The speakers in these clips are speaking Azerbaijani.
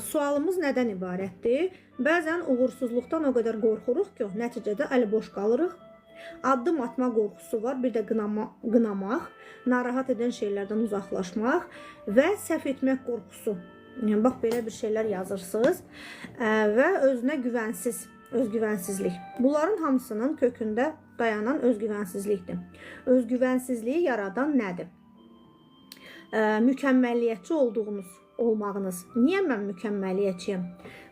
Sualımız nədən ibarətdir? Bəzən uğursuzluqdan o qədər qorxuruq ki, nəticədə əli boş qalırıq. Addım atma qorxusu var, bir də qınamaq, narahat edən şeylərdən uzaqlaşmaq və səhv etmək qorxusu. Yəni, bax, belə bir şeylər yazırsınız və özünə özgüvənsizlik. Bunların hamısının kökündə dayanan özgüvənsizlikdir. Özgüvənsizliyi yaradan nədir? Mükəmməliyyətçi olmağınız. Niyə mən mükəmməliyyətçiyəm?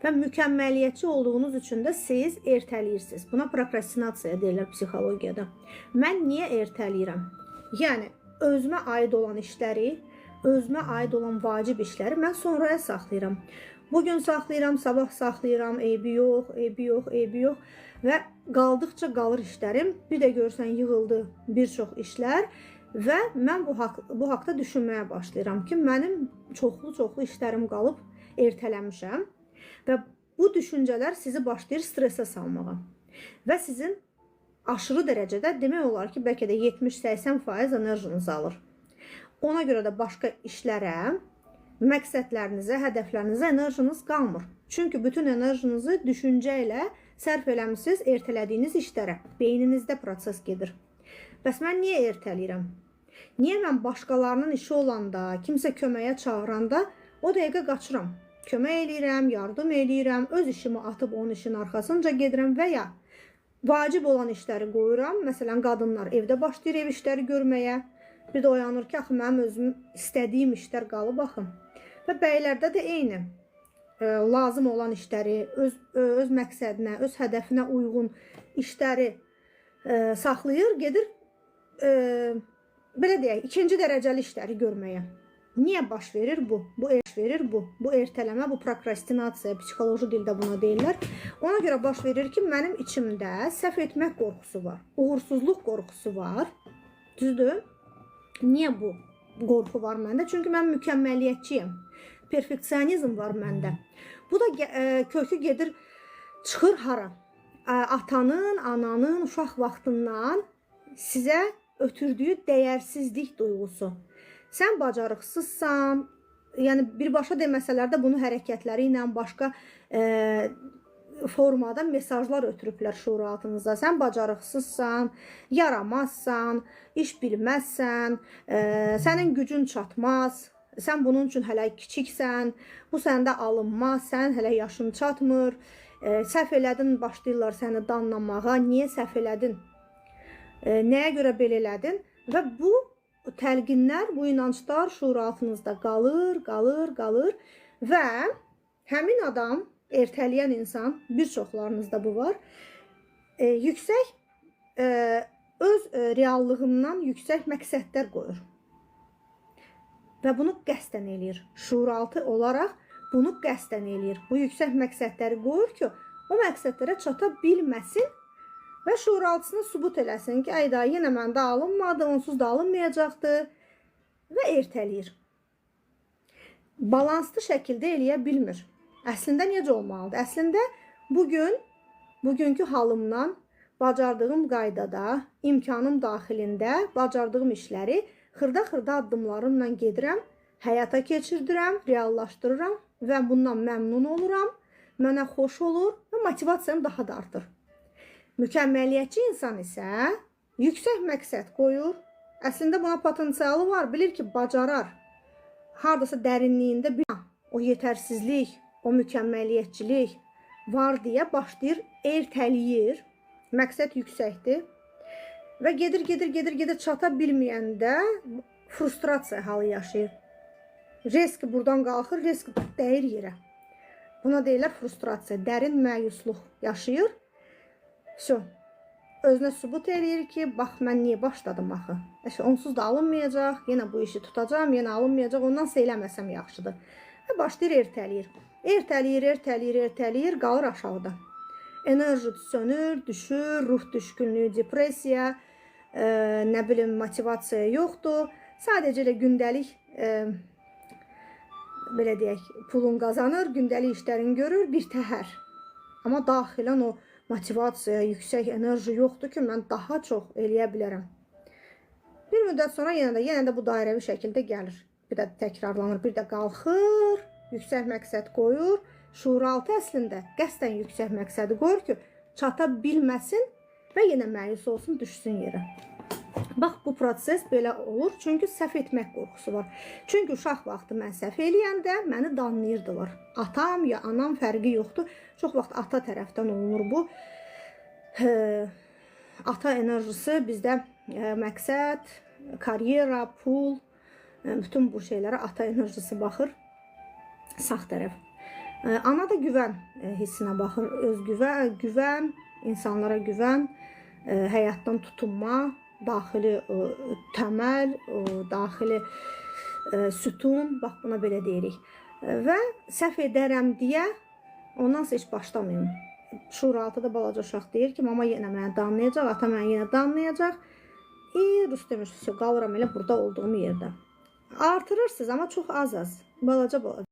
Və mükəmməliyyətçi olduğunuz üçün də siz ertələyirsiniz. Buna prokrastinasiya deyirlər psixologiyada. Mən niyə ertələyirəm? Yəni, özümə aid olan işləri, özümə aid olan vacib işləri mən sonraya saxlayıram. Bugün saxlayıram, sabah saxlayıram, eybi yox və qaldıqca qalır işlərim. Bir də görsən yığıldı bir çox işlər və mən bu haqda düşünməyə başlayıram ki, mənim çoxlu işlərim qalıb ertələmişəm və bu düşüncələr sizi başlayır stresə salmağa və sizin aşırı dərəcədə demək olar ki, bəlkə də 70-80% enerjinizi alır. Ona görə də başqa işlərə, məqsədlərinizə, hədəflərinizə enerjiniz qalmır. Çünki bütün enerjinizi düşüncə ilə sərf eləmişsiniz ertələdiyiniz işlərə. Beyninizdə proses gedir. Bəs mən niyə ertələyirəm? Niyə mən başqalarının işi olanda, kimsə köməyə çağıranda o dəqiqə qaçıram? Kömək eləyirəm, yardım eləyirəm, öz işimi atıb onun işinin arxasınca gedirəm və ya vacib olan işləri qoyuram. Məsələn, qadınlar evdə başlayır ev işləri görməyə. Bir də oyanır ki, axı mənim özüm istədiyim işlər qalıb axı. Və bəylərdə də eyni. Lazım olan işləri, öz məqsədinə, öz hədəfinə uyğun işləri saxlayır, gedir, belə deyək, ikinci dərəcəli işləri görməyə. Niyə baş verir bu? Bu ertələmə, bu prokrastinasiya, psixoloji dildə buna deyirlər. Ona görə baş verir ki, mənim içimdə səhv etmək qorxusu var, uğursuzluq qorxusu var. Düzdür? Niyə bu qorxu var məndə? Çünki mən mükəmməliyyətçiyəm. Perfeksionizm var məndə. Bu da kökü gedir, çıxır hara? Atanın, ananın uşaq vaxtından sizə ötürdüyü dəyərsizlik duyğusu. Sən bacarıqsızsan, yəni birbaşa deməsələr də bunu hərəkətləri ilə başqa formada mesajlar ötürüblər şuuraltınızda. Sən bacarıqsızsan, yaramazsan, iş bilməzsən, sənin gücün çatmaz, sən bunun üçün hələ kiçiksən, bu səndə alınmaz, sən hələ yaşın çatmır, səhv elədin, başlayırlar səni danlamağa, niyə səhv elədin, nəyə görə belə elədin və bu təlqinlər, bu inanclar şuuraltınızda qalır və həmin adam, ertələyən insan, bir çoxlarınızda bu var, yüksək, öz reallığından yüksək məqsədlər qoyur. Və bunu qəsdən eləyir. Şuuraltı olaraq bunu qəsdən eləyir. Bu yüksək məqsədləri qoyur ki, o məqsədlərə çata bilməsin və şuuraltısına sübut eləsin ki, ayda yenə məndə alınmadı, onsuz da alınmayacaqdı və ertələyir. Balanslı şəkildə eləyə bilmir. Əslində necə olmalıdır? Əslində bugünkü halımdan, bacardığım qaydada, imkanım daxilində bacardığım işləri xırda addımlarımla gedirəm, həyata keçirdirəm, reallaşdırıram və bundan məmnun oluram, mənə xoş olur və motivasiyam daha da artır. Mükəmməliyyətçi insan isə yüksək məqsəd qoyur, əslində buna potensialı var, bilir ki, bacarar. Haradasa dərinliyində o yetərsizlik, o mükəmməliyyətçilik var deyə başlayır, ertələyir, məqsəd yüksəkdir və gedir, çata bilməyəndə frustrasiya halı yaşayır. Risk buradan qalxır, risk dəyir yerə. Buna deyirlər frustrasiya, dərin məyusluq yaşayır. Özünə sübut eləyir ki, bax, mən niyə başladım axı? Onsuz da alınmayacaq, yenə bu işi tutacam, yenə alınmayacaq, ondan seyləməsəm yaxşıdır. Və başlayır ertələyir. Ertələyir, qalır aşağıda. Enerji sönür, düşür, ruh düşkünlüyü, depressiya, nə bilim, motivasiya yoxdur. Sadəcə elə gündəlik, belə deyək, pulun qazanır, gündəlik işlərini görür, bir təhər. Amma daxilən o motivasiya, yüksək enerji yoxdur ki, mən daha çox eləyə bilərəm. Bir müddət sonra yenə də bu dairəvi şəkildə gəlir. Bir də təkrarlanır, bir də qalxır, yüksək məqsəd qoyur. Şuuraltı əslində qəsdən yüksək məqsədi qoyur ki, çata bilməsin və yenə məyus olsun, düşsün yerə. Bax, bu proses belə olur, çünki səhv etmək qorxusu var. Çünki uşaq vaxtı mən səhv eləyəndə məni danlayırdılar. Atam ya anam fərqi yoxdur. Çox vaxt ata tərəfdən olunur bu. Ata enerjisi bizdə məqsəd, karyera, pul, bütün bu şeylərə ata enerjisi baxır. Sağ tərəf. Ana da güvən hissinə baxır. Özgüvən, güvən, insanlara güvən, həyatdan tutunma, daxili təməl, daxili sütun, bax buna belə deyirik. Və səhv edərəm deyə ondan heç başlamayın. Şuuraltıda balaca uşaq deyir ki, mama yenə məni danlayacaq, ata məni yenə danlayacaq. Rüstəm, qalıram elə burada olduğum yerdə. Artırırsınız, amma çox az. Balaca.